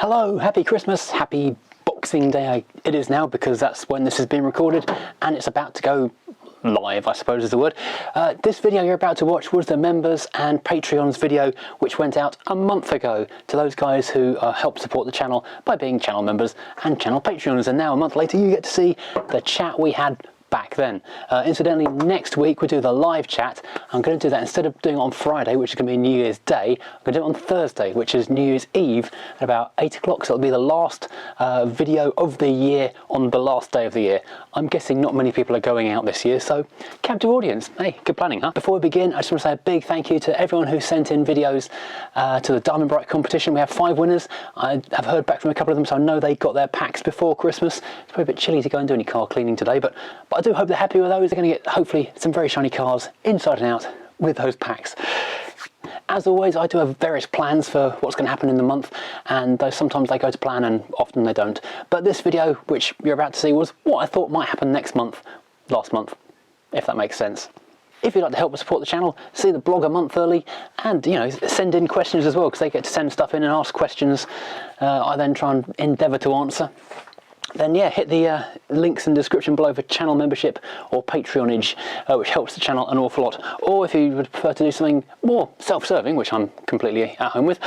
Hello, happy Christmas, happy Boxing Day it is now, because that's when this is being recorded and it's about to go live, I suppose is the word. This video you're about to watch was the members and Patreons video, which went out a month ago to those guys who help support the channel by being channel members and channel Patreons, and now a month later you get to see the chat we had back then. Incidentally, next week we do the live chat. I'm going to do that instead of doing it on Friday, which is going to be New Year's Day. I'm going to do it on Thursday, which is New Year's Eve at about 8 o'clock. So it'll be the last video of the year on the last day of the year. I'm guessing not many people are going out this year, so captive audience. Hey, good planning, huh? Before we begin, I just want to say a big thank you to everyone who sent in videos to the Diamond Bright competition. We have 5 winners. I have heard back from a couple of them, so I know they got their packs before Christmas. It's probably a bit chilly to go and do any car cleaning today, but I do hope they're happy with those. They're going to get, hopefully, some very shiny cars inside and out with those packs. As always, I do have various plans for what's going to happen in the month, and sometimes they go to plan and often they don't. But this video, which you're about to see, was what I thought might happen last month, if that makes sense. If you'd like to help us support the channel, see the blog a month early, and send in questions as well, because they get to send stuff in and ask questions. I then try and endeavour to answer. Then yeah, hit the links in the description below for channel membership or Patreonage, which helps the channel an awful lot. Or if you would prefer to do something more self-serving, which I'm completely at home with,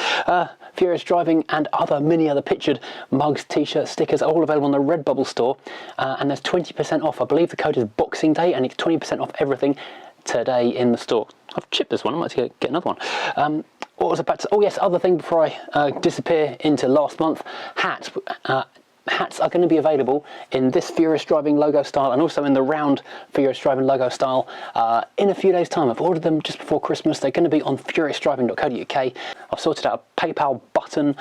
Furious Driving and many other pictured mugs, t-shirts, stickers are all available on the Redbubble store, and there's 20% off. I believe the code is Boxing Day, and it's 20% off everything today in the store. I've chipped this one, I might have to get another one. What was I about to say? Oh yes, other thing before I disappear into last month, hats. Hats are going to be available in this Furious Driving logo style, and also in the round Furious Driving logo style in a few days' time. I've ordered them just before Christmas. They're going to be on furiousdriving.co.uk. I've sorted out a PayPal button,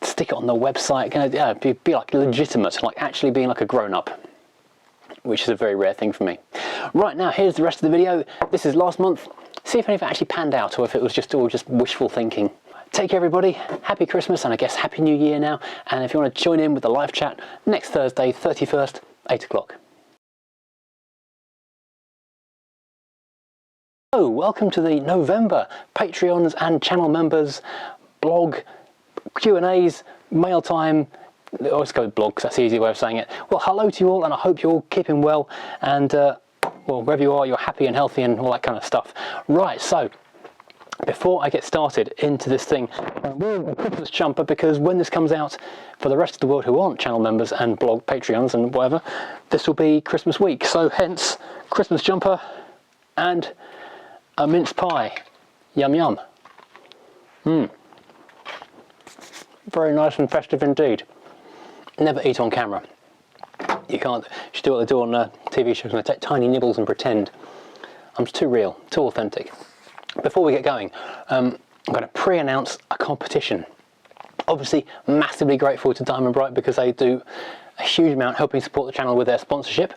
stick it on the website. Going to be like legitimate, like actually being like a grown-up, which is a very rare thing for me. Right, now here's the rest of the video. This is last month. See if any of it actually panned out, or if it was all just wishful thinking. Take care everybody, happy Christmas, and I guess happy New Year now, and if you want to join in with the live chat next Thursday 31st, 8 o'clock. So welcome to the November Patreons and channel members blog Q&As, mail time. Let's go with blog because that's the easy way of saying it. Well, hello to you all, and I hope you're all keeping well, and well, wherever you are, you're happy and healthy and all that kind of stuff. Right, so before I get started into this thing, we're a Christmas jumper, because when this comes out for the rest of the world who aren't channel members and blog Patreons and whatever, this will be Christmas week. So hence, Christmas jumper and a mince pie. Yum yum. Very nice and festive indeed. Never eat on camera. You can't. You should do what they do on TV shows, when they take tiny nibbles and pretend. I'm too real, too authentic. Before we get going, I'm going to pre-announce a competition. Obviously, massively grateful to Diamond Bright, because they do a huge amount helping support the channel with their sponsorship.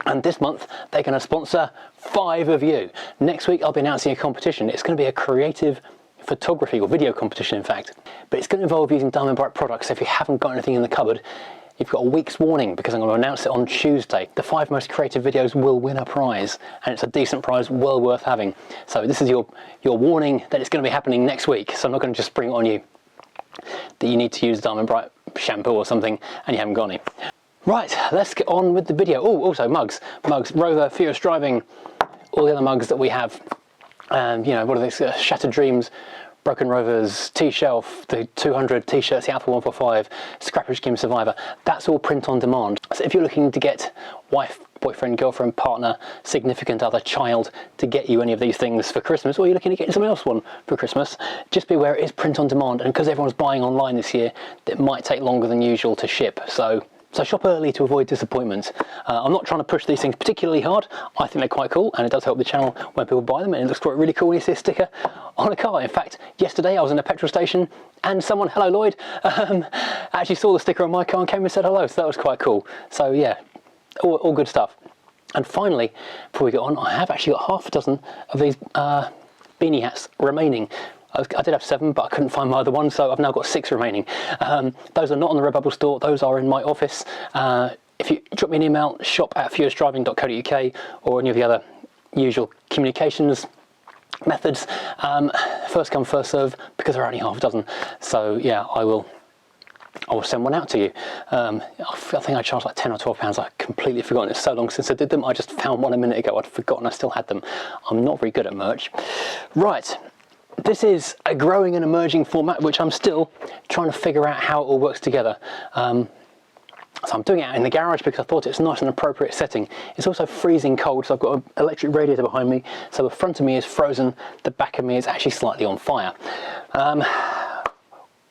And this month, they're going to sponsor 5 of you. Next week, I'll be announcing a competition. It's going to be a creative photography, or video competition in fact. But it's going to involve using Diamond Bright products. So if you haven't got anything in the cupboard, you've got a week's warning, because I'm going to announce it on Tuesday. The 5 most creative videos will win a prize, and it's a decent prize, well worth having. So this is your warning that it's going to be happening next week. So I'm not going to just spring it on you that you need to use Diamond Bright shampoo or something and you haven't got any. Right, let's get on with the video. Oh, also mugs, Rover, Furious Driving, all the other mugs that we have. What are these? Shattered Dreams, Broken Rovers, T-Shelf, the 200 t-shirts, the Alpha 145, Scrappage Game Survivor. That's all print on demand. So if you're looking to get wife, boyfriend, girlfriend, partner, significant other, child to get you any of these things for Christmas, or you're looking to get someone else one for Christmas, just be aware it is print on demand, and because everyone's buying online this year, it might take longer than usual to ship. So shop early to avoid disappointment. I'm not trying to push these things particularly hard. I think they're quite cool, and it does help the channel when people buy them, and it looks really cool when you see a sticker on a car. In fact, yesterday I was in a petrol station and someone, hello Lloyd, actually saw the sticker on my car and came and said hello, so that was quite cool. So yeah, all good stuff. And finally, before we get on, I have actually got half a dozen of these beanie hats remaining. I did have 7, but I couldn't find my other one, so I've now got 6 remaining. Those are not on the Redbubble store, those are in my office. If you drop me an email, shop@furiousdriving.co.uk, or any of the other usual communications methods, first come, first serve, because there are only half a dozen. So yeah, I will I will send one out to you. I think I charged like £10 or £12. I've completely forgotten. It's so long since I did them. I just found one a minute ago. I'd forgotten I still had them. I'm not very good at merch. Right, this is a growing and emerging format which I'm still trying to figure out how it all works together. So I'm doing it out in the garage because I thought it's not an appropriate setting. It's also freezing cold, so I've got an electric radiator behind me. So the front of me is frozen, the back of me is actually slightly on fire.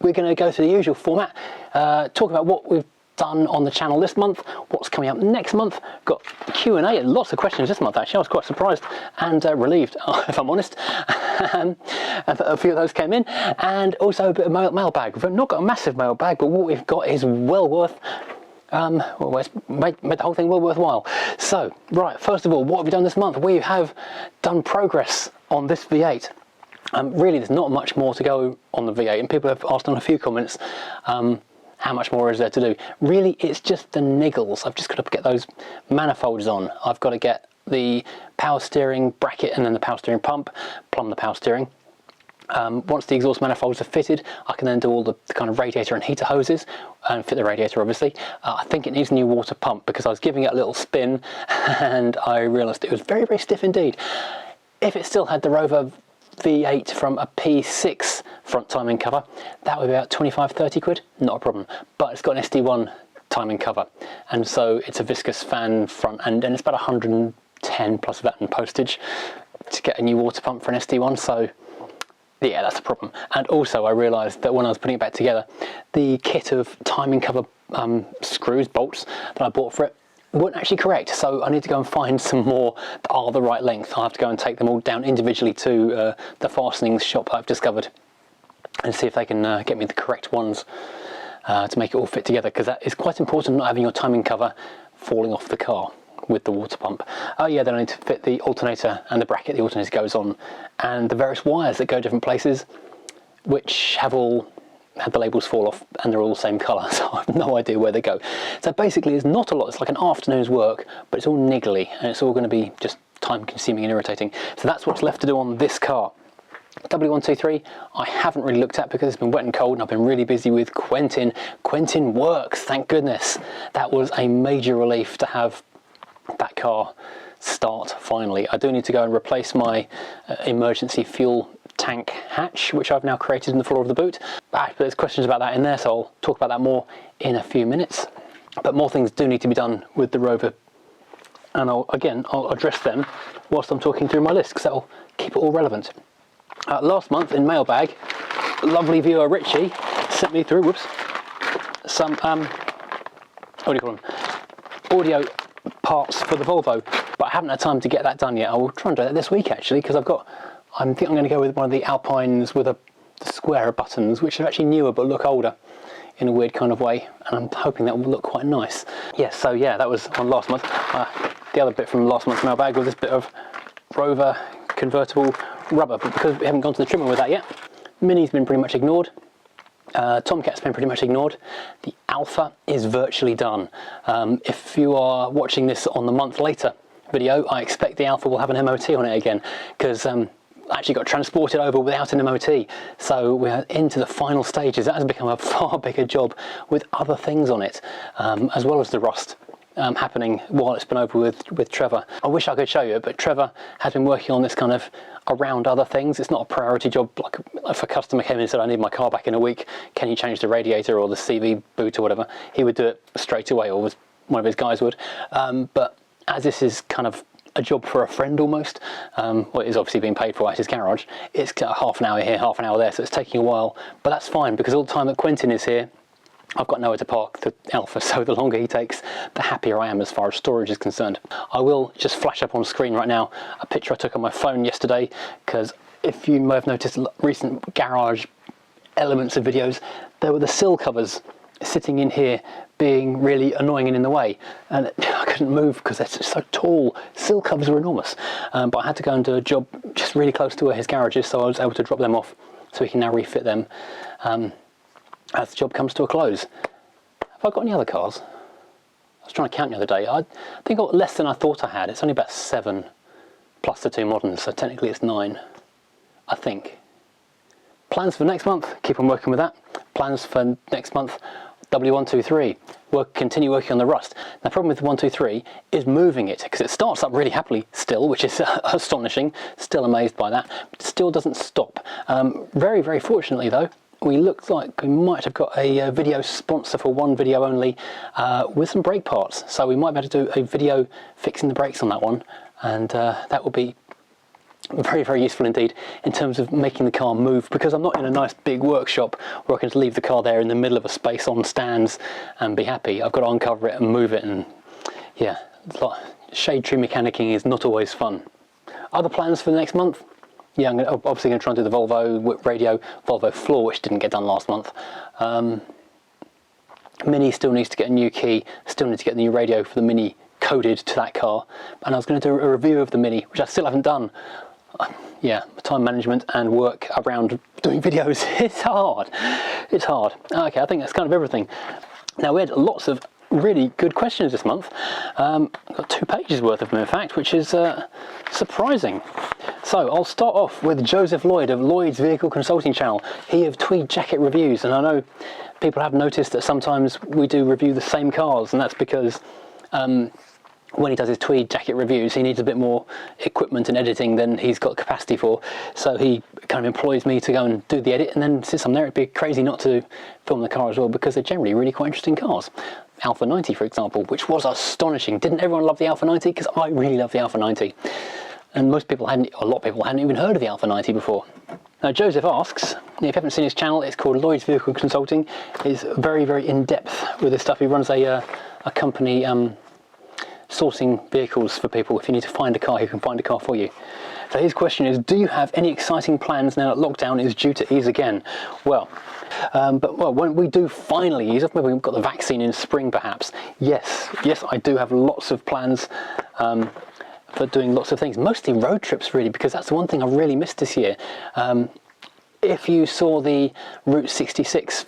We're going to go through the usual format, talk about what we've done on the channel this month, what's coming up next month. Got Q&A, lots of questions this month actually. I was quite surprised and relieved, if I'm honest. A few of those came in, and also a bit of mailbag. We've not got a massive mailbag, but what we've got is well worth, well, it's made the whole thing well worthwhile. So, right, first of all, what have we done this month? We have done progress on this V8. Really, there's not much more to go on the V8, and people have asked on a few comments, how much more is there to do? Really, it's just the niggles. I've just got to get those manifolds on. I've got to get the power steering bracket and then the power steering pump, plumb the power steering. Once the exhaust manifolds are fitted, I can then do all the kind of radiator and heater hoses and fit the radiator, obviously. I think it needs a new water pump because I was giving it a little spin and I realised it was very, very stiff indeed. If it still had the Rover V8 from a P6 front timing cover, that would be about 25-30 quid, not a problem. But it's got an SD1 timing cover, and so it's a viscous fan front, and it's about 110 plus VAT and postage to get a new water pump for an SD1, so yeah, that's a problem. And also I realised that when I was putting it back together, the kit of timing cover screws, bolts that I bought for it weren't actually correct, so I need to go and find some more that are the right length. I'll have to go and take them all down individually to the fastenings shop I've discovered and see if they can get me the correct ones to make it all fit together, because that is quite important, not having your timing cover falling off the car with the water pump. Oh yeah, then I need to fit the alternator and the bracket the alternator goes on, and the various wires that go different places, which have all had the labels fall off and they're all the same colour, so I have no idea where they go. So basically it's not a lot, it's like an afternoon's work, but it's all niggly and it's all going to be just time consuming and irritating. So that's what's left to do on this car. W123 I haven't really looked at because it's been wet and cold and I've been really busy with Quentin. Quentin works, thank goodness. That was a major relief to have that car start finally. I do need to go and replace my emergency fuel tank hatch, which I've now created in the floor of the boot. But there's questions about that in there, so I'll talk about that more in a few minutes. But more things do need to be done with the Rover, and I'll address them whilst I'm talking through my list, because that'll keep it all relevant. Last month in Mailbag, lovely viewer Richie sent me through, some what do you call them, audio parts for the Volvo, but I haven't had time to get that done yet. I will try and do that this week actually, because I think I'm going to go with one of the Alpines with the square buttons, which are actually newer but look older in a weird kind of way, and I'm hoping that will look quite nice. Yes, so yeah, that was on last month. The other bit from last month's Mailbag was this bit of Rover convertible rubber, but because we haven't gone to the trimmer with that yet, Mini's been pretty much ignored. Tomcat's been pretty much ignored. The Alpha is virtually done. If you are watching this on the month later video, I expect the Alpha will have an MOT on it again, because actually got transported over without an MOT, so we're into the final stages. That has become a far bigger job with other things on it, as well as the rust happening while it's been over with Trevor. I wish I could show you, but Trevor has been working on this kind of around other things. It's not a priority job. Like if a customer came in and said, I need my car back in a week, can you change the radiator or the CV boot or whatever, he would do it straight away, or one of his guys would. But as this is kind of a job for a friend almost, well, it is obviously being paid for at his garage, it's half an hour here, half an hour there, so it's taking a while, but that's fine, because all the time that Quentin is here, I've got nowhere to park the Alpha, so the longer he takes, the happier I am as far as storage is concerned. I will just flash up on screen right now a picture I took on my phone yesterday, because if you may have noticed recent garage elements of videos, there were the sill covers sitting in here being really annoying and in the way, and I couldn't move because they're so tall. Sill covers were enormous, but I had to go and do a job just really close to where his garage is, so I was able to drop them off so we can now refit them as the job comes to a close. Have I got any other cars? I was trying to count the other day. I think I got less than I thought I had. It's only about 7 plus the 2 moderns, so technically it's 9, I think. Plans for next month, keep on working with that. Plans for next month, W123, continue working on the rust. The problem with the 123 is moving it, because it starts up really happily still, which is astonishing, still amazed by that, but still doesn't stop. Very, very fortunately though, we looked like we might have got a video sponsor for one video only with some brake parts, so we might be able to do a video fixing the brakes on that one, and that will be very, very useful indeed in terms of making the car move, because I'm not in a nice big workshop where I can just leave the car there in the middle of a space on stands and be happy. I've got to uncover it and move it, and yeah, shade tree mechanicking is not always fun. Other plans for the next month? Yeah, I'm obviously going to try and do the Volvo radio, Volvo floor, which didn't get done last month. Mini still needs to get a new key, still need to get the new radio for the Mini coded to that car, and I was going to do a review of the Mini, which I still haven't done. Yeah, time management and work around doing videos, it's hard. It's hard. Okay, I think that's kind of everything. Now, we had lots of really good questions this month. Got 2 pages worth of them, in fact, which is surprising. So I'll start off with Joseph Lloyd of Lloyd's Vehicle Consulting Channel. He of Tweed Jacket Reviews, and I know people have noticed that sometimes we do review the same cars, and that's because when he does his Tweed Jacket reviews, he needs a bit more equipment and editing than he's got capacity for. So he kind of employs me to go and do the edit, and then since I'm there, it'd be crazy not to film the car as well, because they're generally really quite interesting cars. Alpha 90, for example, which was astonishing. Didn't everyone love the Alpha 90? Because I really love the Alpha 90. And most people hadn't, a lot of people hadn't even heard of the Alpha 90 before. Now, Joseph asks, if you haven't seen his channel, it's called Lloyd's Vehicle Consulting. He's very, very in-depth with this stuff. He runs a company sourcing vehicles for people. If you need to find a car, he can find a car for you. So his question is, do you have any exciting plans now that lockdown is due to ease again? Well, when we do finally ease off, maybe we've got the vaccine in spring perhaps. Yes, I do have lots of plans for doing lots of things, mostly road trips really, because that's the one thing I've really missed this year. If you saw the Route 66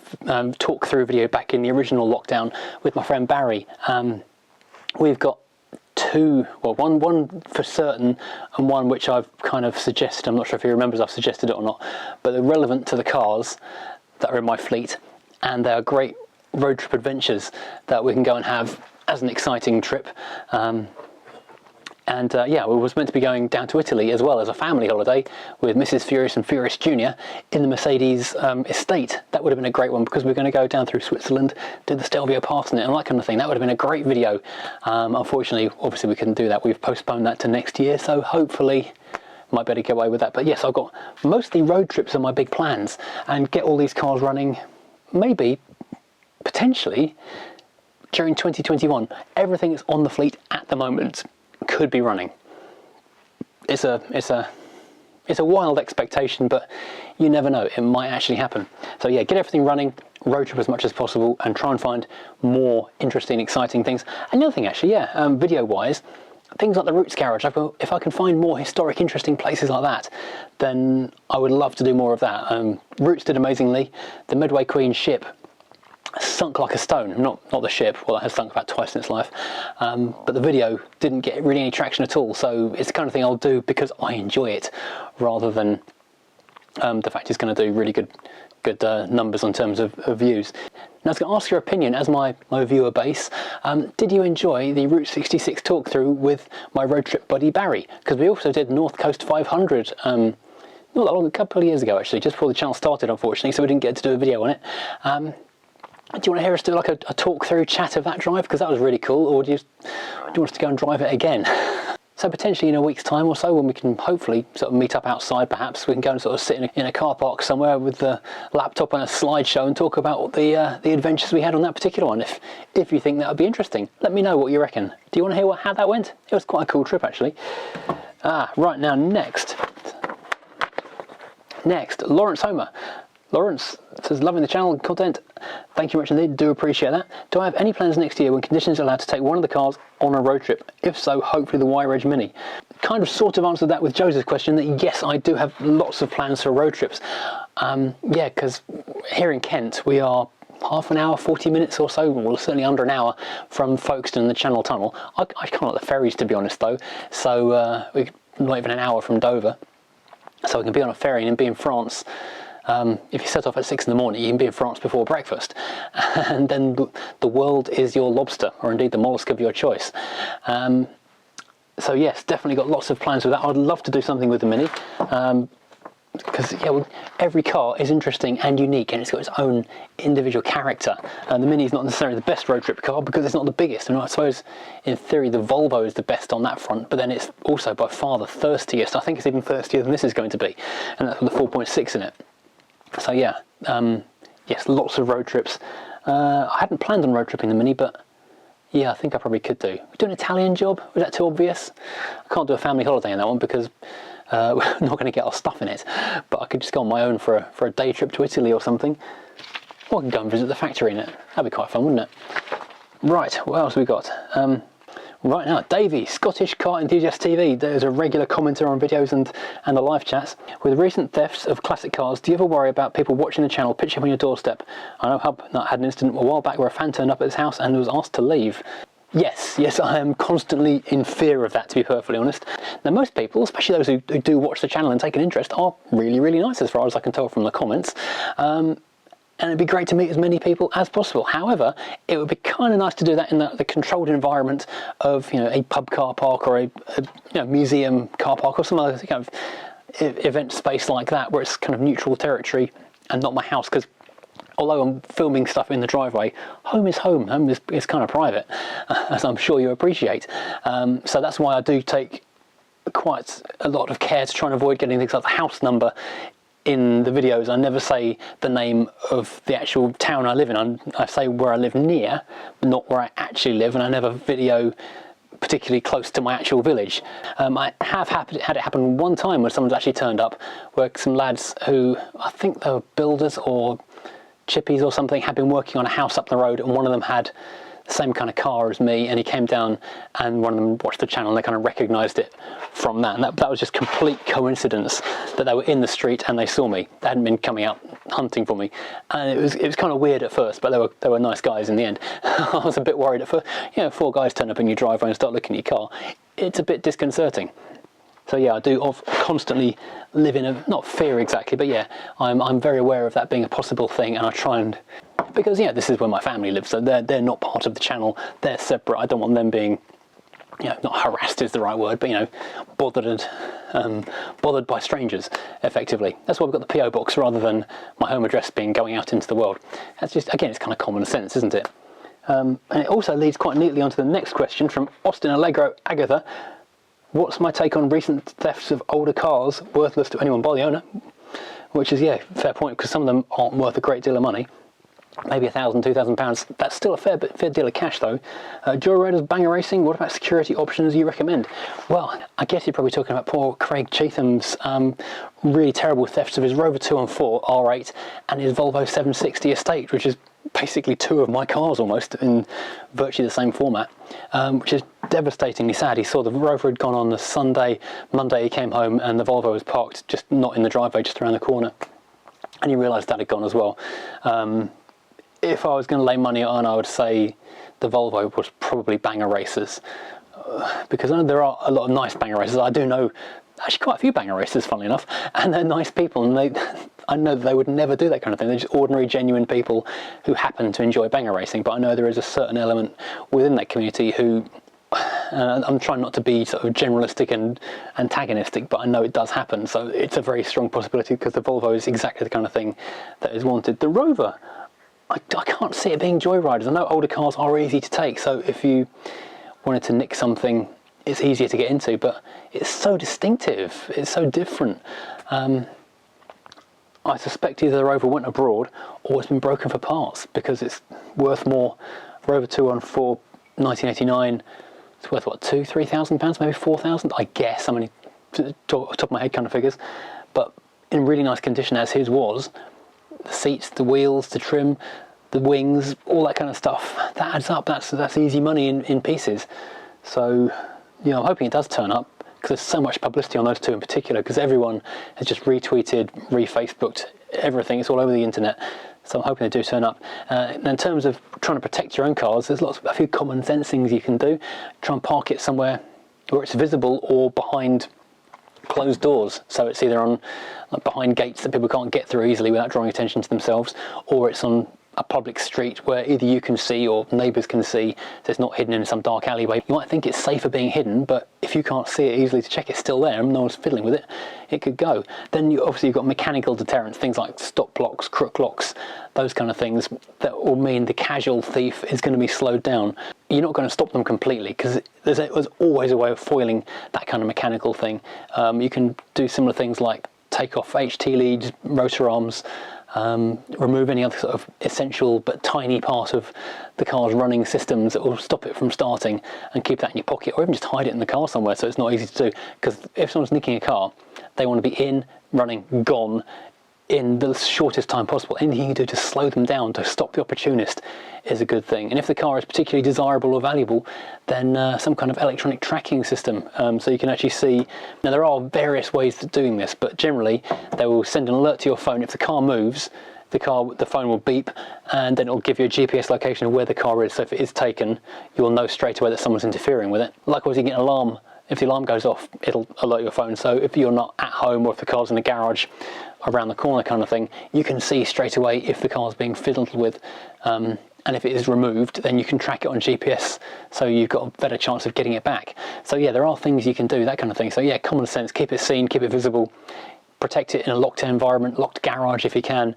talk-through video back in the original lockdown with my friend Barry, we've got 2, well, one for certain and one which I've kind of suggested. I'm not sure if he remembers I've suggested it or not, but they're relevant to the cars that are in my fleet, and they are great road trip adventures that we can go and have as an exciting trip. Yeah, we was meant to be going down to Italy as well as a family holiday with Mrs. Furious and Furious Jr. in the Mercedes estate. That would have been a great one, because we're going to go down through Switzerland, do the Stelvio Pass in it and that kind of thing. That would have been a great video. Unfortunately, obviously we couldn't do that. We've postponed that to next year, so hopefully might be able to get away with that. But yes, I've got mostly road trips on my big plans, and get all these cars running, maybe, potentially, during 2021. Everything that's on the fleet at the moment could be running. It's a wild expectation, but you never know, it might actually happen. So yeah, get everything running, road trip as much as possible, and try and find more interesting, exciting things. Another thing actually, yeah, video wise, things like the Roots Garage. If I can find more historic, interesting places like that, then I would love to do more of that. Roots did amazingly. The Medway Queen ship sunk like a stone. Not the ship, well, it has sunk about twice in its life, but the video didn't get really any traction at all. So it's the kind of thing I'll do because I enjoy it, rather than the fact it's going to do really good numbers in terms of views. Now I was going to ask your opinion as my viewer base. Did you enjoy the Route 66 talk through with my road trip buddy Barry? Because we also did North Coast 500 not that long, a couple of years ago actually, just before the channel started unfortunately, so we didn't get to do a video on it. Do you want to hear us do like a talk through chat of that drive, because that was really cool, or do you want us to go and drive it again? So potentially in a week's time or so, when we can hopefully sort of meet up outside, perhaps we can go and sort of sit in a car park somewhere with the laptop and a slideshow and talk about the adventures we had on that particular one. If you think that would be interesting, let me know what you reckon. Do you want to hear how that went? It was quite a cool trip actually. Right, now next, Lawrence Homer. Lawrence says, loving the channel and content. Thank you much indeed, do appreciate that. Do I have any plans next year when conditions are allowed to take one of the cars on a road trip? If so, hopefully the Y-Reg Mini. Kind of sort of answered that with Joseph's question, that yes, I do have lots of plans for road trips. Yeah, because here in Kent, we are half an hour, 40 minutes or so, well certainly under an hour from Folkestone and the Channel Tunnel. I can't like the ferries to be honest though, so we're not even an hour from Dover. So we can be on a ferry and be in France If you set off at 6 in the morning, you can be in France before breakfast, and then the world is your lobster, or indeed the mollusk of your choice. So yes, definitely got lots of plans with that. I'd love to do something with the Mini, because yeah, well, every car is interesting and unique, and it's got its own individual character. The Mini is not necessarily the best road trip car because it's not the biggest, and I suppose in theory the Volvo is the best on that front, but then it's also by far the thirstiest. I think it's even thirstier than this is going to be, and that's with the 4.6 in it. So yeah, yes, lots of road trips. I hadn't planned on road tripping the Mini, but yeah, I think I probably could do. We do an Italian job? Was that too obvious? I can't do a family holiday in that one because we're not going to get our stuff in it. But I could just go on my own for a day trip to Italy or something. Or I can go and visit the factory in it. That'd be quite fun, wouldn't it? Right, what else have we got? Right now, Davey, Scottish Car Enthusiast TV. There's a regular commenter on videos and the live chats. With recent thefts of classic cars, do you ever worry about people watching the channel pitching up on your doorstep? I know Hub had an incident a while back where a fan turned up at his house and was asked to leave. Yes, I am constantly in fear of that, to be perfectly honest. Now, most people, especially those who do watch the channel and take an interest, are really, really nice as far as I can tell from the comments. And it'd be great to meet as many people as possible. However, it would be kind of nice to do that in the controlled environment of, a pub car park or a museum car park or some other kind of event space like that, where it's kind of neutral territory and not my house. Because although I'm filming stuff in the driveway, home is home. Home is kind of private, as I'm sure you appreciate. So that's why I do take quite a lot of care to try and avoid getting things like the house number in the videos. I never say the name of the actual town I live in. I say where I live near, but not where I actually live, and I never video particularly close to my actual village. I have had it happen one time where someone's actually turned up, where some lads who, I think they were builders or chippies or something, had been working on a house up the road, and one of them had the same kind of car as me, and he came down and one of them watched the channel and they kind of recognised it from that, and that was just complete coincidence that they were in the street and they saw me. They hadn't been coming out hunting for me, and it was kind of weird at first, but they were nice guys in the end. I was a bit worried at first. 4 guys turn up in your driveway and start looking at your car. It's a bit disconcerting. So yeah, I do constantly live in not fear exactly, but yeah, I'm very aware of that being a possible thing, and I try and, because this is where my family lives, so they're not part of the channel, they're separate. I don't want them being, not harassed is the right word, but bothered by strangers, effectively. That's why we've got the PO box rather than my home address being going out into the world. That's just, again, it's kind of common sense, isn't it? And it also leads quite neatly onto the next question from Austin Allegro Agatha. What's my take on recent thefts of older cars worthless to anyone by the owner? Which is, fair point, because some of them aren't worth a great deal of money. Maybe £1,000, £2,000. That's still a fair deal of cash, though. Joyriders, banger racing, what about security options you recommend? Well, I guess you're probably talking about poor Craig Chetham's really terrible thefts of his Rover 214 R8 and his Volvo 760 Estate, which is basically 2 of my cars almost in virtually the same format, which is devastatingly sad. He saw the Rover had gone on the Sunday. Monday he came home and the Volvo was parked just not in the driveway, just around the corner, and he realised that had gone as well. If I was going to lay money on, I would say the Volvo was probably banger racers, because I know there are a lot of nice banger racers. I do know actually quite a few banger racers, funnily enough, and they're nice people, and I know that they would never do that kind of thing. They're just ordinary, genuine people who happen to enjoy banger racing, but I know there is a certain element within that community who, I'm trying not to be sort of generalistic and antagonistic, but I know it does happen, so it's a very strong possibility, because the Volvo is exactly the kind of thing that is wanted. The Rover, I can't see it being joyriders. I know older cars are easy to take, so if you wanted to nick something, it's easier to get into, but it's so distinctive, it's so different. I suspect either the Rover went abroad or it's been broken for parts, because it's worth more. Rover 214 1989, it's worth what, £2,000-3,000, maybe 4,000, I guess. I mean, top of my head kind of figures, but in really nice condition as his was. The seats, the wheels, the trim, the wings, all that kind of stuff, that adds up. That's easy money in pieces. So I'm hoping it does turn up, because there's so much publicity on those 2 in particular, because everyone has just retweeted, re-Facebooked everything. It's all over the internet, so I'm hoping they do turn up. And in terms of trying to protect your own cars, there's a few common sense things you can do. Try and park it somewhere where it's visible, or behind closed doors, so it's either on like behind gates that people can't get through easily without drawing attention to themselves, or it's on a public street where either you can see or neighbours can see, so it's not hidden in some dark alleyway. You might think it's safer being hidden, but if you can't see it easily to check it's still there and no one's fiddling with it, it could go. Then obviously you've got mechanical deterrents, things like stop locks, crook locks, those kind of things that will mean the casual thief is going to be slowed down. You're not going to stop them completely, because there's always a way of foiling that kind of mechanical thing. You can do similar things like take off HT leads, rotor arms, remove any other sort of essential but tiny part of the car's running systems that will stop it from starting, and keep that in your pocket, or even just hide it in the car somewhere so it's not easy to do. Because if someone's nicking a car, they want to be in, running, gone in the shortest time possible. Anything you do to slow them down, to stop the opportunist, is a good thing. And if the car is particularly desirable or valuable, then some kind of electronic tracking system, so you can actually see. Now there are various ways of doing this, but generally they will send an alert to your phone. If the car moves, the phone will beep, and then it'll give you a GPS location of where the car is. So if it is taken, you'll know straight away that someone's interfering with it. Likewise, you get an alarm. If the alarm goes off, it'll alert your phone. So if you're not at home, or if the car's in the garage around the corner kind of thing, you can see straight away if the car's being fiddled with. And if it is removed, then you can track it on GPS, so you've got a better chance of getting it back. So yeah, there are things you can do, that kind of thing. So yeah, common sense, keep it seen, keep it visible, protect it in a locked environment, locked garage if you can,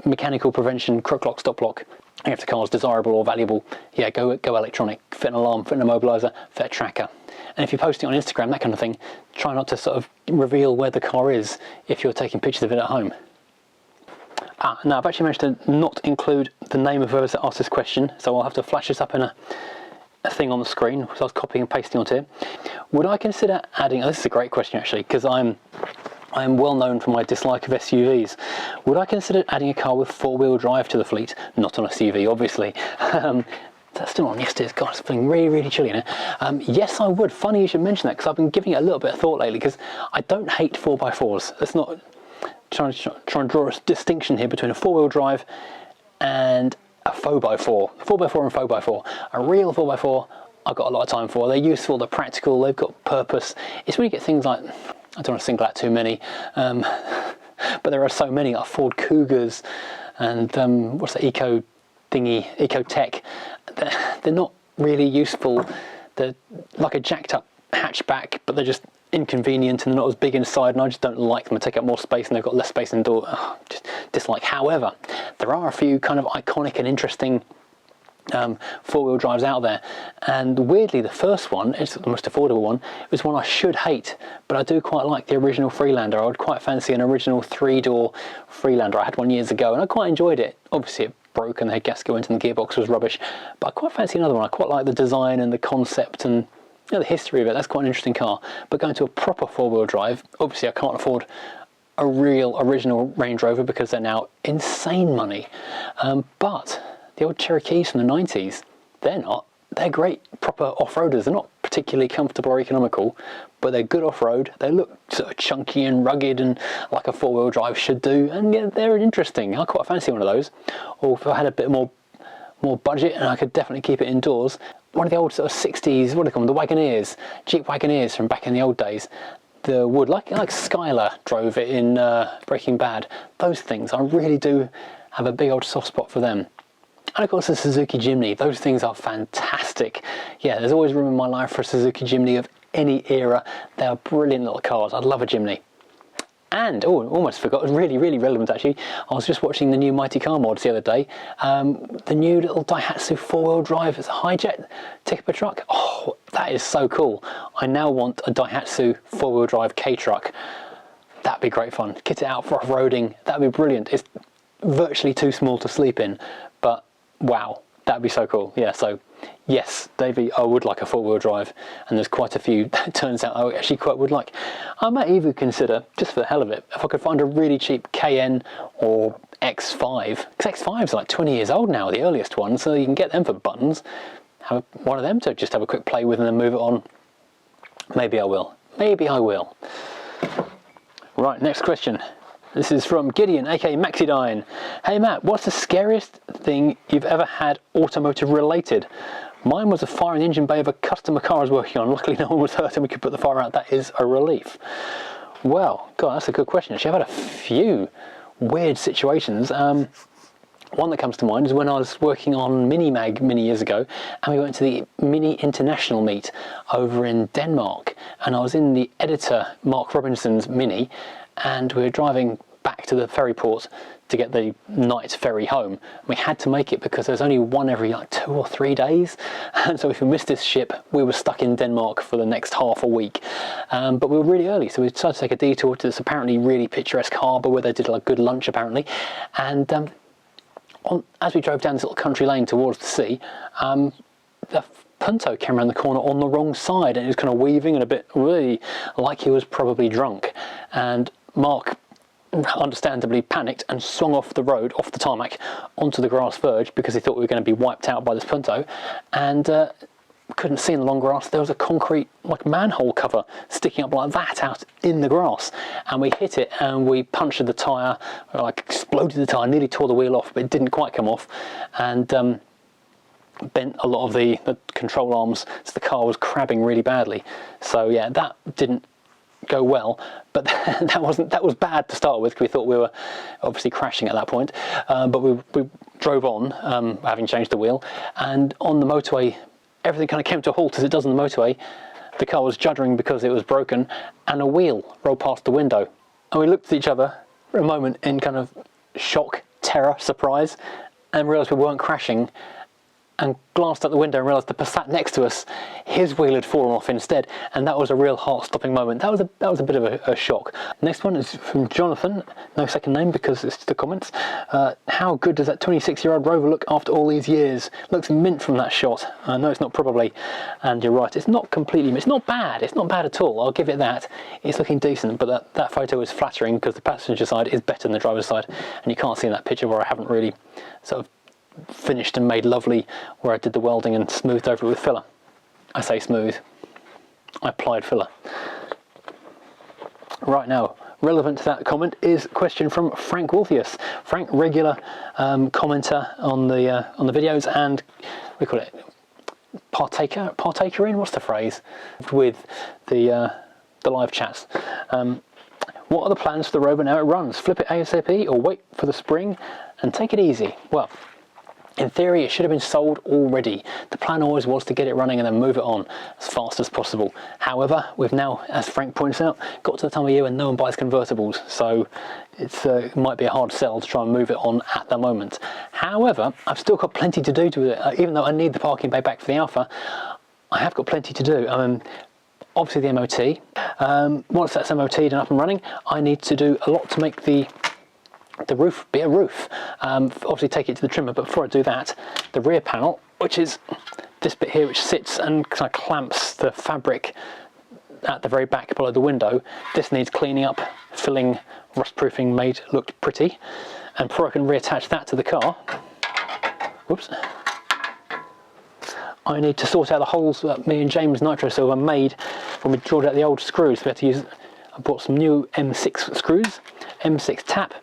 mechanical prevention, crook lock, stop lock. And if the car's desirable or valuable, yeah, go electronic, fit an alarm, fit an immobiliser, fit a tracker. And if you're posting on Instagram, that kind of thing, try not to sort of reveal where the car is if you're taking pictures of it at home. Now I've actually managed to not include the name of whoever's asked this question, so I'll have to flash this up in a thing on the screen, because I was copying and pasting onto it. Would I consider adding, this is a great question actually, because I'm well known for my dislike of SUVs. Would I consider adding a car with four-wheel drive to the fleet? Not on a SUV, obviously. That's still on yesterday's. God, it's feeling really, really chilly now. Yes, I would. Funny you should mention that, because I've been giving it a little bit of thought lately, because I don't hate 4x4s. That's not trying to draw a distinction here between a four-wheel drive and a 4x4. 4x4 and 4x4. A real 4x4, I've got a lot of time for. They're useful, they're practical, they've got purpose. It's when you get things like, I don't want to single out too many, but there are so many, like Ford Cougars and what's the Eco thingy, Eco Tech. They're not really useful. They're like a jacked up hatchback, but they're just inconvenient and they're not as big inside, and I just don't like them. They take up more space and they've got less space indoors. Just dislike. However, there are a few kind of iconic and interesting four-wheel drives out there, and weirdly the first one, it's the most affordable one, was one I should hate, but I do quite like the original Freelander. I would quite fancy an original three-door Freelander. I had one years ago and I quite enjoyed it. Obviously it broke and the head gasket went and the gearbox was rubbish, but I quite fancy another one. I quite like the design and the concept and the history of it. That's quite an interesting car. But going to a proper four-wheel drive, obviously I can't afford a real original Range Rover because they're now insane money, but the old Cherokees from the 90s, they're great proper off-roaders. They're not particularly comfortable or economical, but they're good off-road. They look sort of chunky and rugged and like a four-wheel drive should do, and yeah, they're interesting. I quite fancy one of those. Or if I had a bit more budget and I could definitely keep it indoors, one of the old sort of 60s, what do they call them, the Wagoneers, Jeep Wagoneers from back in the old days. The wood, like Skylar drove it in Breaking Bad. Those things, I really do have a big old soft spot for them. And of course the Suzuki Jimny, those things are fantastic. Yeah, there's always room in my life for a Suzuki Jimny of any era. They are brilliant little cars. I'd love a Jimny. And, almost forgot, really, really relevant actually, I was just watching the new Mighty Car mods the other day. The new little Daihatsu four-wheel drive, it's a Hijet tipper truck. Oh, that is so cool. I now want a Daihatsu four-wheel drive K-truck. That'd be great fun. Kit it out for off-roading, that'd be brilliant. It's virtually too small to sleep in, but wow, that'd be so cool. Yeah, so yes, Davey, I would like a four-wheel drive, and there's quite a few that turns out I actually quite would like. I might even consider, just for the hell of it, if I could find a really cheap KN or X5, because X5's like 20 years old now, the earliest one, so you can get them for buttons. Have one of them to just have a quick play with and then move it on. Maybe I will. Maybe I will. Right, next question. This is from Gideon, aka Maxidine. Hey Matt, what's the scariest thing you've ever had automotive related? Mine was a fire in the engine bay of a customer car I was working on. Luckily no one was hurt and we could put the fire out. That is a relief. Well, God, that's a good question. Actually, I've had a few weird situations. One that comes to mind is when I was working on Mailbag many years ago, and we went to the Mini International meet over in Denmark, and I was in the editor Mark Robinson's Mini, and we were driving back to the ferry port to get the night ferry home. We had to make it because there's only one every like 2 or 3 days, and so if we missed this ship we were stuck in Denmark for the next half a week. But we were really early, so we decided to take a detour to this apparently really picturesque harbour where they did a good lunch apparently, and as we drove down this little country lane towards the sea, the Punto came around the corner on the wrong side, and it was kind of weaving and a bit really like he was probably drunk. And Mark understandably panicked and swung off the road, off the tarmac, onto the grass verge because he thought we were going to be wiped out by this Punto. And couldn't see in the long grass, there was a concrete manhole cover sticking up like that out in the grass, and we hit it and we punctured the tyre, exploded the tyre, nearly tore the wheel off, but it didn't quite come off, and bent a lot of the control arms, so the car was crabbing really badly. So yeah, that didn't go well, but that was bad to start with, because we thought we were obviously crashing at that point, but we drove on, having changed the wheel, and on the motorway everything kind of came to a halt as it does on the motorway. The car was juddering because it was broken, and a wheel rolled past the window, and we looked at each other for a moment in kind of shock, terror, surprise, and realised we weren't crashing, and glanced out the window and realised the Passat next to us, his wheel had fallen off instead, and that was a real heart-stopping moment. That was a bit of a shock. Next one is from Jonathan, no second name because it's the comments. How good does that 26-year-old Rover look after all these years? Looks mint from that shot. No, it's not probably, and you're right, it's not completely, it's not bad at all, I'll give it that. It's looking decent, but that photo is flattering because the passenger side is better than the driver's side, and you can't see in that picture where I haven't really sort of finished and made lovely, where I did the welding and smoothed over it with filler. I say smooth, I applied filler. Right, now, relevant to that comment is a question from Frank Wolfius. Frank, regular commenter on the videos, and we call it partaker in, what's the phrase, with the live chats. What are the plans for the Rover now it runs? Flip it ASAP or wait for the spring and take it easy? Well, in theory, it should have been sold already. The plan always was to get it running and then move it on as fast as possible. However, we've now, as Frank points out, got to the time of year when no one buys convertibles, so it might be a hard sell to try and move it on at the moment. However, I've still got plenty to do to it. Even though I need the parking bay back for the Alpha, I have got plenty to do. Obviously the MOT. Once that's MOT'd and up and running, I need to do a lot to make the roof be a roof. Obviously take it to the trimmer, but before I do that, the rear panel, which is this bit here, which sits and kind of clamps the fabric at the very back below the window, this needs cleaning up, filling, rust proofing, made look pretty. And before I can reattach that to the car, whoops, I need to sort out the holes that me and James Nitro Silver made when we drilled out the old screws. We had to use, I bought some new M6 screws, M6 tap.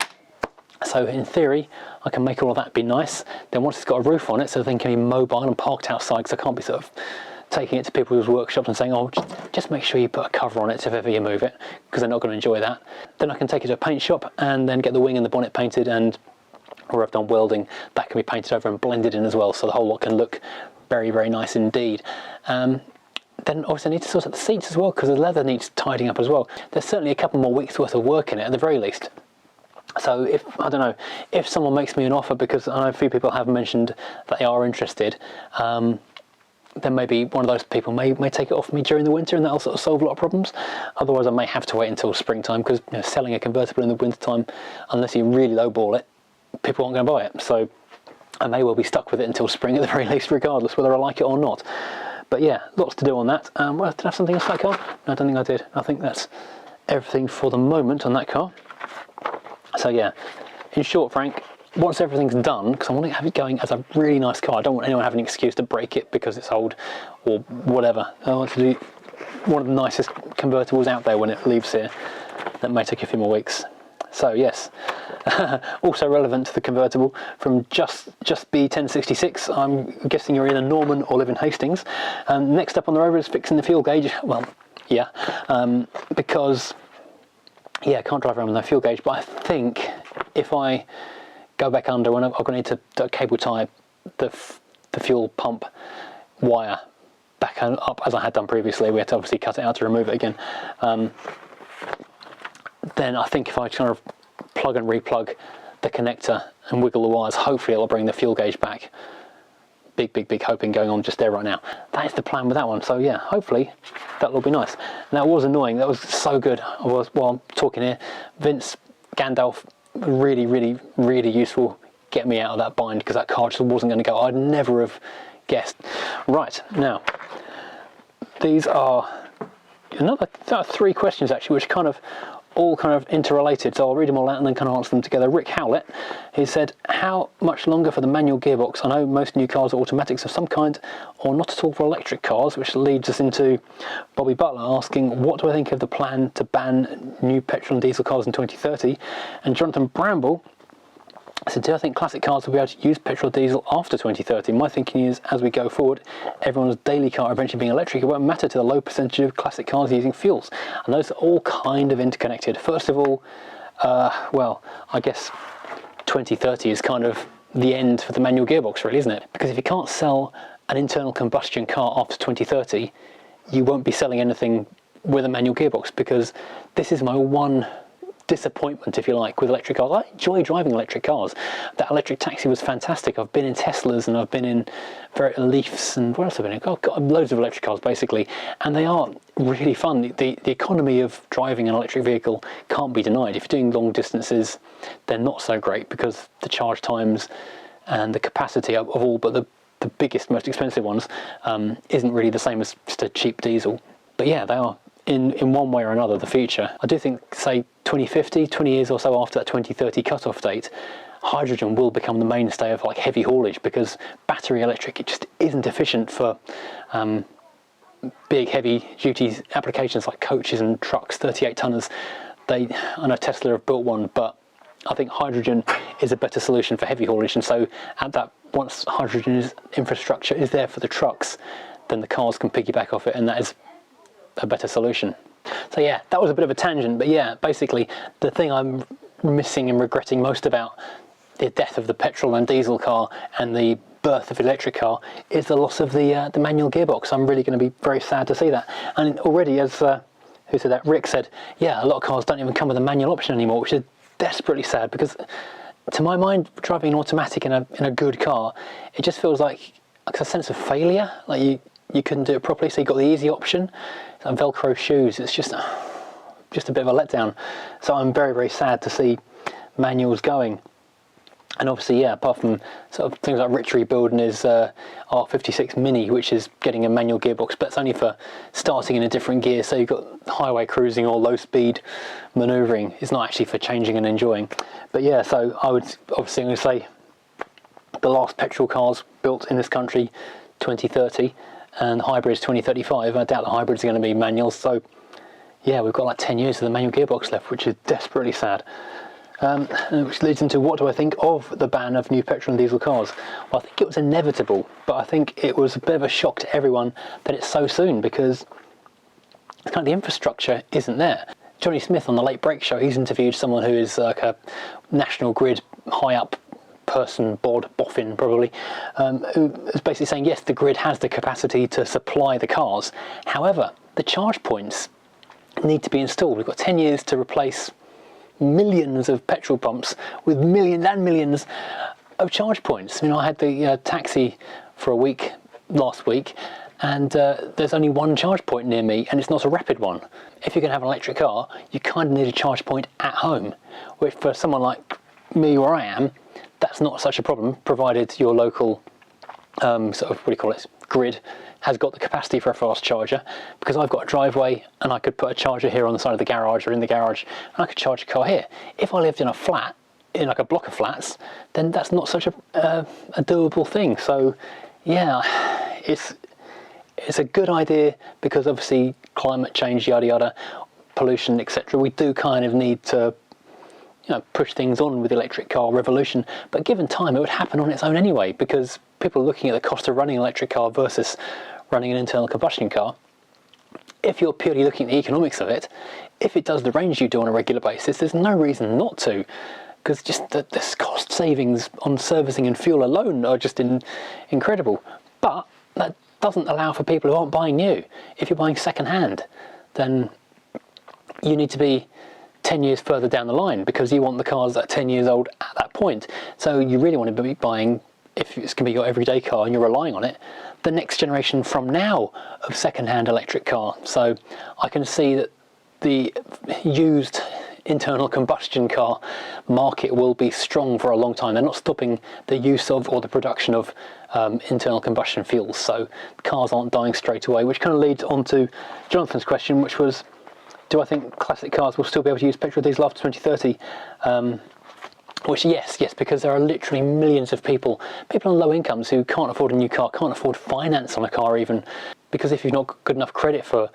So in theory, I can make all of that be nice. Then once it's got a roof on it, so the thing can be mobile and parked outside, because I can't be sort of taking it to people's workshops and saying, oh, just make sure you put a cover on it if ever you move it, because they're not going to enjoy that. Then I can take it to a paint shop and then get the wing and the bonnet painted, and where I've done welding, that can be painted over and blended in as well, so the whole lot can look very, very nice indeed. Then obviously I need to sort out the seats as well, because the leather needs tidying up as well. There's certainly a couple more weeks worth of work in it at the very least. So if, I don't know, if someone makes me an offer, because I know a few people have mentioned that they are interested, then maybe one of those people may take it off me during the winter, and that'll sort of solve a lot of problems. Otherwise I may have to wait until springtime, because selling a convertible in the wintertime, unless you really lowball it, people aren't going to buy it. So I may well be stuck with it until spring at the very least, regardless whether I like it or not. But yeah, lots to do on that. Well, did I have something else for that car? No, I don't think I did. I think that's everything for the moment on that car. So yeah, in short, Frank, once everything's done, because I want to have it going as a really nice car, I don't want anyone having an excuse to break it because it's old or whatever. I want to do one of the nicest convertibles out there when it leaves here. That may take a few more weeks. So yes, also relevant to the convertible from just B1066. I'm guessing you're either Norman or live in Hastings. Next up on the rover is fixing the fuel gauge. Well, yeah, because yeah, I can't drive around with no fuel gauge. But I think if I go back under, when I'm going to need to cable tie the fuel pump wire back up as I had done previously. We had to obviously cut it out to remove it again. Then I think if I kind of plug and replug the connector and wiggle the wires, hopefully it'll bring the fuel gauge back. Big hoping going on just there right now. That is the plan with that one. So yeah, hopefully that'll be nice. Now it was annoying. That was so good. While I'm talking here, Vince Gandalf, really useful. Get me out of that bind because that car just wasn't going to go. I'd never have guessed. Right, now these are another 3 questions actually, which kind of all interrelated, so I'll read them all out and then kind of answer them together. Rick Howlett, he said, how much longer for the manual gearbox? I know most new cars are automatics of some kind or not at all for electric cars, which leads us into Bobby Butler asking, what do I think of the plan to ban new petrol and diesel cars in 2030? And Jonathan Bramble said, do I think classic cars will be able to use petrol or diesel after 2030? My thinking is, as we go forward, everyone's daily car eventually being electric, it won't matter to the low percentage of classic cars using fuels. And those are all kind of interconnected. First of all, well, I guess 2030 is kind of the end for the manual gearbox, really, isn't it? Because if you can't sell an internal combustion car after 2030, you won't be selling anything with a manual gearbox, because this is my one disappointment, if you like, with electric cars. I enjoy driving electric cars. That electric taxi was fantastic. I've been in Teslas and I've been in Leafs, and where else have I been in? I've got loads of electric cars basically, and they are really fun. The economy of driving an electric vehicle can't be denied. If you're doing long distances, they're not so great because the charge times and the capacity of all but the biggest, most expensive ones isn't really the same as just a cheap diesel. But yeah, they are in one way or another the future. I do think, say 2050, 20 years or so after that 2030 cutoff date, hydrogen will become the mainstay of like heavy haulage, because battery electric, it just isn't efficient for big heavy duty applications like coaches and trucks, 38 tonners. I know Tesla have built one, but I think hydrogen is a better solution for heavy haulage. And so once hydrogen infrastructure is there for the trucks, then the cars can piggyback off it, and that is a better solution. So yeah, that was a bit of a tangent, but yeah, basically the thing I'm missing and regretting most about the death of the petrol and diesel car and the birth of the electric car is the loss of the manual gearbox. I'm really going to be very sad to see that. And already, as who said that? Rick said, yeah, a lot of cars don't even come with a manual option anymore, which is desperately sad, because to my mind, driving an automatic in a good car, it just feels like a sense of failure, like you couldn't do it properly, so you got the easy option. And Velcro shoes, it's just a bit of a letdown. So I'm very sad to see manuals going. And obviously, yeah, apart from sort of things like Rich rebuilding his R56 Mini, which is getting a manual gearbox, but it's only for starting in a different gear. So you've got highway cruising or low speed manoeuvring. It's not actually for changing and enjoying. But yeah, so I would obviously, I'm going to say the last petrol cars built in this country, 2030. And hybrids 2035. I doubt the hybrids are going to be manuals. So yeah, we've got like 10 years of the manual gearbox left, which is desperately sad. Which leads into, what do I think of the ban of new petrol and diesel cars? Well, I think it was inevitable, but I think it was a bit of a shock to everyone that it's so soon, because it's kind of the infrastructure isn't there. Johnny Smith on the Late Break Show, he's interviewed someone who is like a National Grid high up person, boffin probably, who is basically saying, yes, the grid has the capacity to supply the cars. However, the charge points need to be installed. We've got 10 years to replace millions of petrol pumps with millions and millions of charge points. I mean, I had the taxi for a week last week, and there's only one charge point near me, and it's not a rapid one. If you're going to have an electric car, you kind of need a charge point at home, which for someone like me where I am, that's not such a problem, provided your local grid has got the capacity for a fast charger. Because I've got a driveway and I could put a charger here on the side of the garage or in the garage, and I could charge a car here. If I lived in a flat, in like a block of flats, then that's not such a doable thing. So yeah, it's a good idea, because obviously climate change, yada yada, pollution, etc. We do kind of need to push things on with the electric car revolution, but given time it would happen on its own anyway, because people are looking at the cost of running an electric car versus running an internal combustion car. If you're purely looking at the economics of it, if it does the range you do on a regular basis, there's no reason not to, because just the cost savings on servicing and fuel alone are just incredible. But that doesn't allow for people who aren't buying new. If you're buying second hand, then you need to be 10 years further down the line, because you want the cars that are 10 years old at that point. So you really want to be buying, if it's going to be your everyday car and you're relying on it, the next generation from now of second-hand electric car. So I can see that the used internal combustion car market will be strong for a long time. They're not stopping the use of or the production of internal combustion fuels, so cars aren't dying straight away, which kind of leads on to Jonathan's question, which was, do I think classic cars will still be able to use petrol diesel after 2030? Which yes, because there are literally millions of people on low incomes who can't afford a new car, can't afford finance on a car even, because if you've not good enough credit for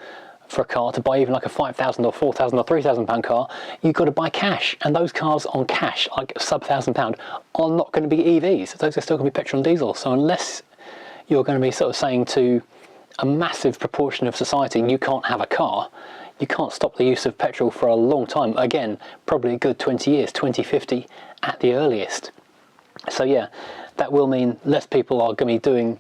a car to buy even like a £5,000 or £4,000 or £3,000 car, you've got to buy cash, and those cars on cash, like sub £1,000, are not going to be EVs. Those are still going to be petrol and diesel. So unless you're going to be sort of saying to a massive proportion of society, you can't have a car, you can't stop the use of petrol for a long time. Again, probably a good 20 years, 2050 at the earliest. So yeah, that will mean less people are going to be doing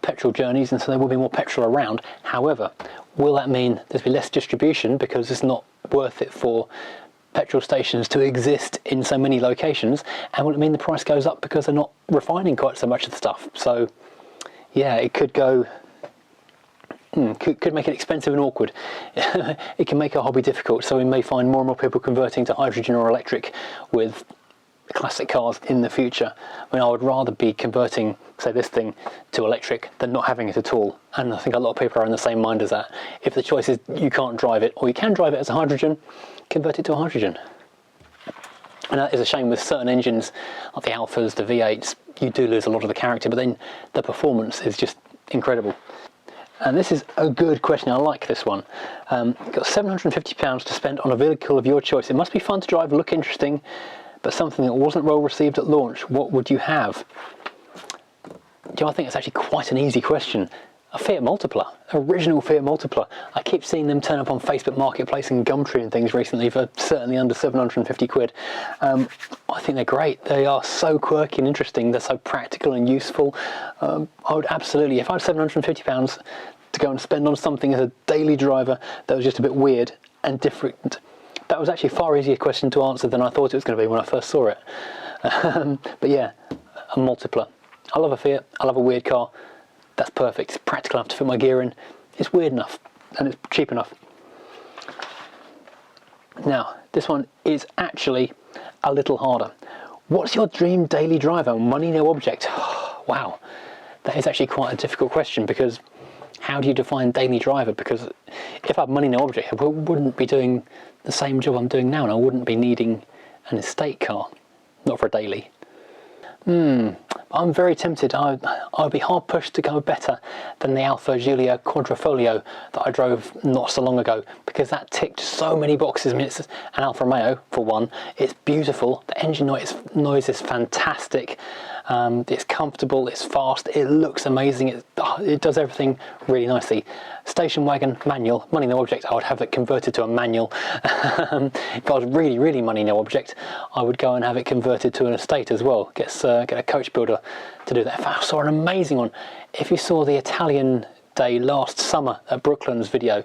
petrol journeys, and so there will be more petrol around. However, will that mean there's be less distribution because it's not worth it for petrol stations to exist in so many locations? And will it mean the price goes up because they're not refining quite so much of the stuff? So yeah, it could go... Could make it expensive and awkward. It can make our hobby difficult, so we may find more and more people converting to hydrogen or electric with classic cars in the future. I mean, I would rather be converting, say, this thing to electric than not having it at all. And I think a lot of people are in the same mind as that. If the choice is you can't drive it, or you can drive it as a hydrogen, convert it to a hydrogen. And that is a shame with certain engines, like the Alphas, the V8s, you do lose a lot of the character, but then the performance is just incredible. And this is a good question, I like this one. You've got £750 to spend on a vehicle of your choice. It must be fun to drive, look interesting, but something that wasn't well received at launch. What would you have? I think it's actually quite an easy question. A Fiat Multipla, original Fiat Multipla. I keep seeing them turn up on Facebook Marketplace and Gumtree and things recently for certainly under 750 quid. I think they're great. They are so quirky and interesting. They're so practical and useful. I would absolutely, if I had £750 to go and spend on something as a daily driver that was just a bit weird and different, that was actually a far easier question to answer than I thought it was going to be when I first saw it. But yeah, a Multipla. I love a Fiat. I love a weird car. That's perfect. It's practical enough to fit my gear in. It's weird enough, and it's cheap enough. Now, this one is actually a little harder. What's your dream daily driver? Money, no object. Wow, that is actually quite a difficult question, because how do you define daily driver? Because if I had money, no object, I wouldn't be doing the same job I'm doing now, and I wouldn't be needing an estate car, not for a daily. I'm very tempted. I'd be hard pushed to go better than the Alfa Giulia Quadrifoglio that I drove not so long ago, because that ticked so many boxes. I mean, it's an Alfa Romeo for one. It's beautiful. The engine noise is fantastic. It's comfortable. It's fast. It looks amazing. It does everything really nicely. Station wagon, manual. Money no object. I would have it converted to a manual. If I was really, really money no object, I would go and have it converted to an estate as well. Get a coach builder to do that. If I saw an amazing one. If you saw the Italian Day last summer at Brooklyn's video,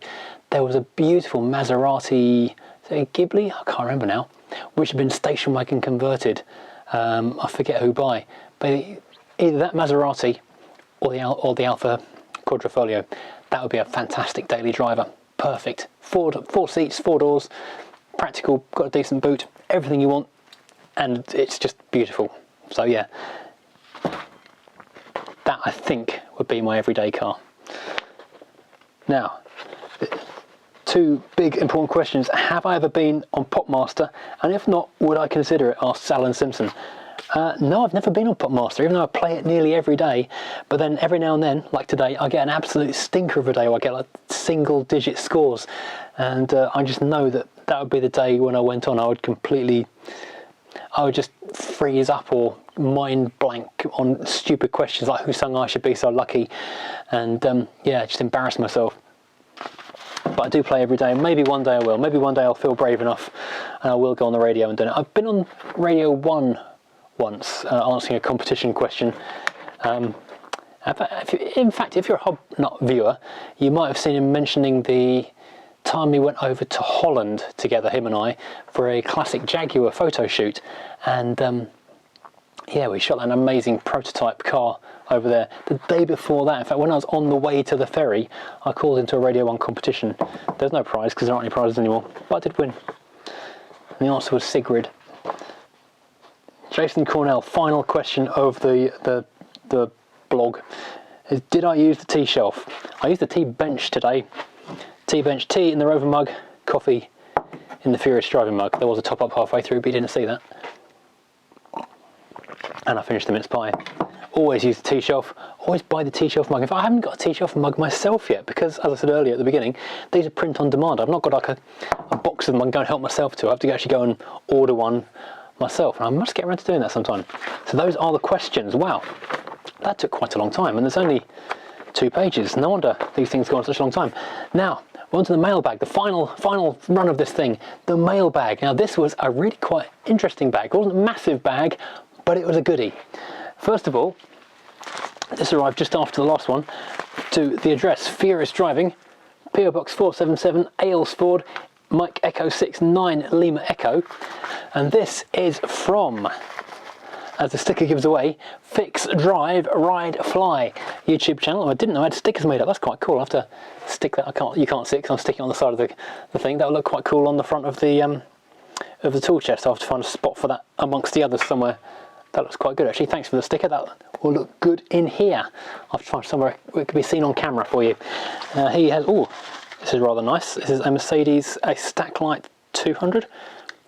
there was a beautiful Maserati, Ghibli, I can't remember now, which had been station wagon converted. I forget who by, but either that Maserati or the Alfa Quadrifoglio, that would be a fantastic daily driver. Perfect. Four seats, 4 doors, practical, got a decent boot, everything you want, and it's just beautiful. So yeah, that I think would be my everyday car. Now, 2 big important questions. Have I ever been on Popmaster? And if not, would I consider it? Asked Alan Simpson. No, I've never been on Popmaster, even though I play it nearly every day. But then every now and then, like today, I get an absolute stinker of a day where I get like single-digit scores. And I just know that that would be the day when I went on. I would just freeze up or mind blank on stupid questions like who sung I Should Be So Lucky, and yeah, just embarrass myself. But I do play every day. Maybe one day I will. Maybe one day I'll feel brave enough and I will go on the radio and do it. I've been on Radio 1 once, answering a competition question. In fact, if you're a Hobnut viewer, you might have seen him mentioning the time we went over to Holland together, him and I, for a classic Jaguar photo shoot. And yeah, we shot an amazing prototype car over there. The day before that, in fact, when I was on the way to the ferry, I called into a Radio 1 competition. There's no prize because there aren't any prizes anymore, but I did win. And the answer was Sigrid. Jason Cornell, final question of the blog is, did I use the tea shelf? I used the tea bench today. Tea bench, tea in the Rover mug, coffee in the Furious Driving mug. There was a top up halfway through, but you didn't see that. And I finished the mince pie. Always use the tea shelf, always buy the tea shelf mug. In fact, I haven't got a tea shelf mug myself yet because, as I said earlier at the beginning, these are print on demand. I've not got like a box of them I can go and help myself to. I have to actually go and order one myself, and I must get around to doing that sometime. So those are the questions. Wow, that took quite a long time, and there's only 2 pages. No wonder these things go on such a long time. Now, on to the mailbag, the final run of this thing, the mailbag. Now, this was a really quite interesting bag. It wasn't a massive bag, but it was a goodie. First of all, this arrived just after the last one, to the address Furious Driving, PO Box 477, AYLESFORD, Mike Echo 69 Lima Echo, and this is from, as the sticker gives away, Fix Drive Ride Fly YouTube channel. I didn't know I had stickers made up. That's quite cool. I have to stick that. You can't see it because I'm sticking it on the side of the thing. That would look quite cool on the front of the tool chest. I'll have to find a spot for that amongst the others somewhere. That looks quite good actually. Thanks for the sticker. That will look good in here. I'll have to find somewhere it can be seen on camera for you. He has. Oh, this is rather nice. This is a Mercedes, a Stacklight 200.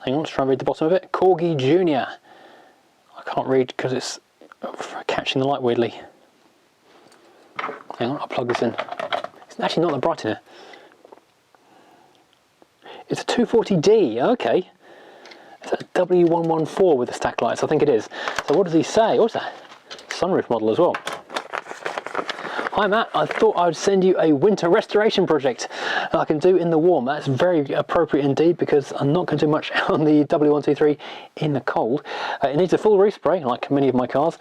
Hang on, let's try and read the bottom of it. Corgi Junior. I can't read because it's catching the light weirdly. Hang on, I'll plug this in. It's actually not that bright in here. It's a 240D, okay. It's a W114 with the stack lights, I think it is. So what does he say? What's that? Sunroof model as well. Hi Matt, I thought I'd send you a winter restoration project I can do in the warm. That's very appropriate indeed because I'm not going to do much on the W123 in the cold. It needs a full respray, like many of my cars,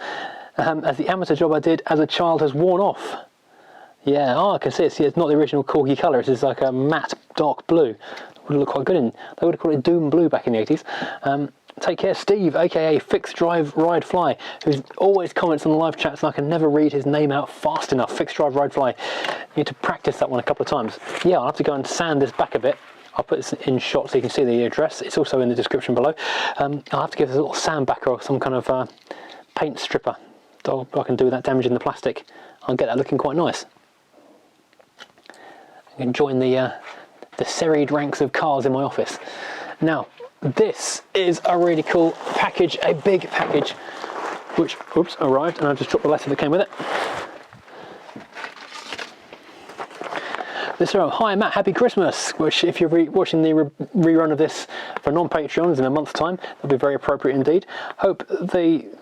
as the amateur job I did as a child has worn off. Yeah, oh, I can see it. See, it's not the original Corgi colour. It's like a matte dark blue. It would look quite good in. They would have called it Doom Blue back in the 80s. Take care, Steve, aka Fix Drive Ride Fly, who always comments on the live chats and I can never read his name out fast enough. Fix Drive Ride Fly. You need to practice that one a couple of times. Yeah, I'll have to go and sand this back a bit. I'll put this in shot so you can see the address. It's also in the description below. I'll have to give this a little sandbacker or some kind of paint stripper. So I can do that damage in the plastic. I'll get that looking quite nice. I can join the serried ranks of cars in my office. Now, this is a really cool package, a big package, which, oops, arrived, and I just dropped the letter that came with it. This is, hi Matt, happy Christmas, which if you're watching the rerun of this for non-Patreons in a month's time, that'll be very appropriate indeed. Hope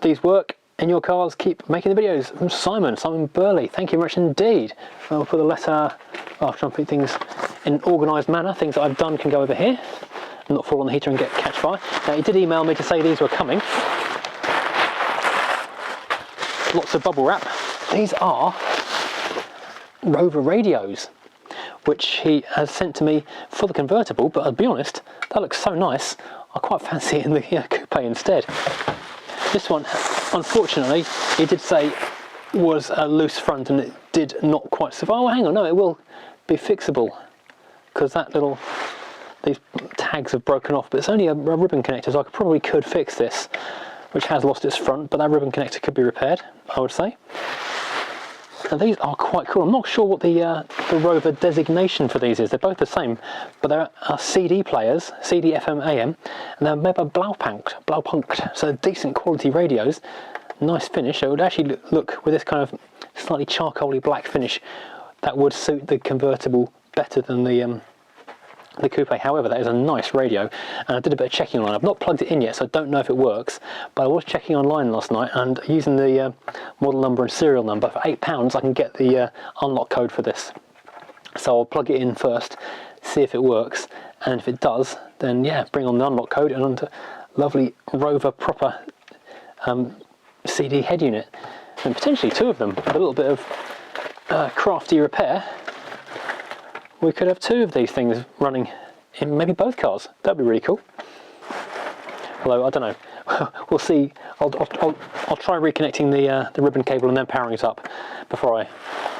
these work in your cars, keep making the videos. From Simon Burley, thank you very much indeed. I'll put the letter, I'll try and put things in an organised manner. Things that I've done can go over here, and not fall on the heater and catch fire. Now he did email me to say these were coming. Lots of bubble wrap. These are Rover radios, which he has sent to me for the convertible, but I'll be honest, that looks so nice, I quite fancy it in the coupe instead. This one, unfortunately, he did say was a loose front and it did not quite survive. Oh, hang on, no, it will be fixable because these tags have broken off, but it's only a ribbon connector, so I probably could fix this, which has lost its front, but that ribbon connector could be repaired, I would say. And these are quite cool. I'm not sure what the Rover designation for these is. They're both the same, but they are CD players, CD, FM, AM, and they're made by Blaupunkt, so decent quality radios. Nice finish. So it would actually look with this kind of slightly charcoaly black finish. That would suit the convertible better than the the coupe. However, that is a nice radio, and I did a bit of checking online. I've not plugged it in yet, so I don't know if it works, but I was checking online last night, and using the model number and serial number, for £8 I can get the unlock code for this. So I'll plug it in first, see if it works, and if it does, then yeah, bring on the unlock code and onto lovely Rover proper CD head unit, and potentially two of them with a little bit of crafty repair. We could have two of these things running in maybe both cars. That'd be really cool. Although I don't know, we'll see. I'll try reconnecting the ribbon cable and then powering it up before I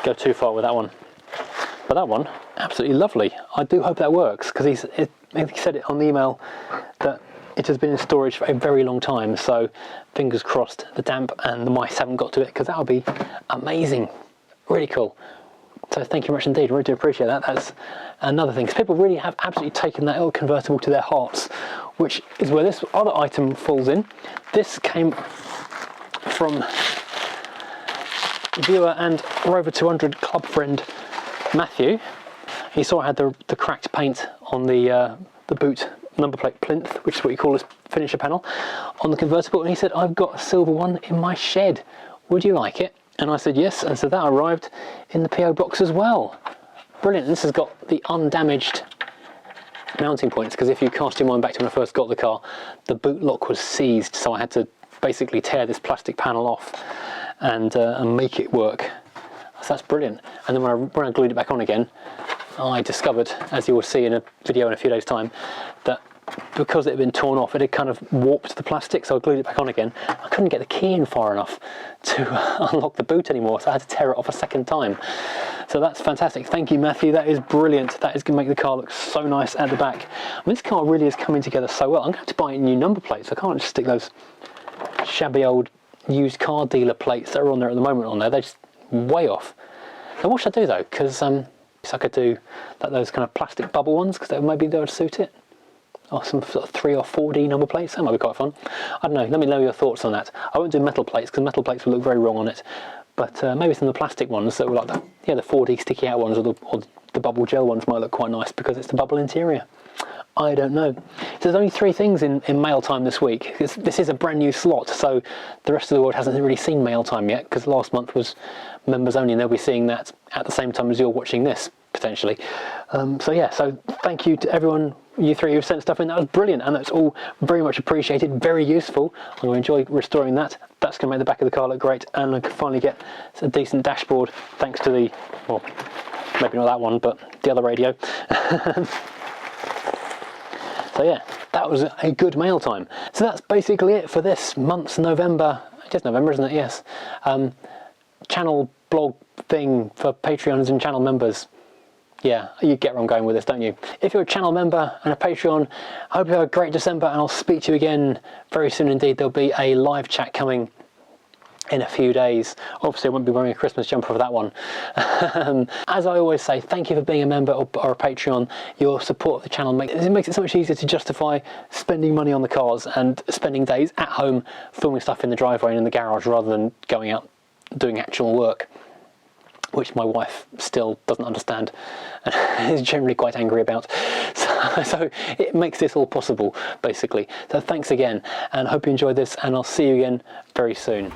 go too far with that one. But that one, absolutely lovely. I do hope that works, because he said it on the email that it has been in storage for a very long time. So fingers crossed the damp and the mice haven't got to it, because that would be amazing. Really cool. So thank you very much indeed, really do appreciate that. That's another thing, because people really have absolutely taken that little convertible to their hearts, which is where this other item falls in. This came from viewer and Rover 200 club friend Matthew. He saw I had the cracked paint on the boot number plate plinth, which is what you call this finisher panel, on the convertible, and he said, I've got a silver one in my shed, would you like it? And I said yes, and so that arrived in the PO box as well. Brilliant. And this has got the undamaged mounting points, because if you cast your mind back to when I first got the car, the boot lock was seized, so I had to basically tear this plastic panel off and make it work. So that's brilliant. And then when I glued it back on again, I discovered, as you will see in a video in a few days' time, that because it had been torn off, it had kind of warped the plastic, so I glued it back on again. I couldn't get the key in far enough to unlock the boot anymore, so I had to tear it off a second time. So that's fantastic. Thank you, Matthew. That is brilliant. That is going to make the car look so nice at the back. I mean, this car really is coming together so well. I'm going to have to buy new number plates. I can't just stick those shabby old used car dealer plates that are on there at the moment on there. They're just way off. Now, what should I do though? Because I could do like those kind of plastic bubble ones, because maybe they would suit it. Or some sort of 3 or 4D number plates, that might be quite fun. I don't know, let me know your thoughts on that. I won't do metal plates, because metal plates will look very wrong on it. But maybe some of the plastic ones that were like the 4D sticky out ones, or the bubble gel ones might look quite nice, because it's the bubble interior. I don't know. So there's only 3 things in mail time this week. This is a brand new slot, so the rest of the world hasn't really seen mail time yet, because last month was members only, and they'll be seeing that at the same time as you're watching this, potentially. So yeah, so thank you to everyone, you 3 who sent stuff in. That was brilliant, and that's all very much appreciated, very useful. I'm going to enjoy restoring that. That's going to make the back of the car look great, and I can finally get a decent dashboard thanks to the, well, maybe not that one, but the other radio. So yeah, that was a good mail time. So that's basically it for this month's November. It is November, isn't it? Yes. Channel blog thing for Patreons and channel members. Yeah, you get where I'm going with this, don't you? If you're a channel member and a Patreon, I hope you have a great December, and I'll speak to you again very soon indeed. There'll be a live chat coming in a few days. Obviously I won't be wearing a Christmas jumper for that one. As I always say, thank you for being a member or a Patreon. Your support of the channel makes it so much easier to justify spending money on the cars and spending days at home filming stuff in the driveway and in the garage, rather than going out doing actual work, which my wife still doesn't understand and is generally quite angry about. So it makes this all possible, basically. So thanks again, and I hope you enjoyed this, and I'll see you again very soon.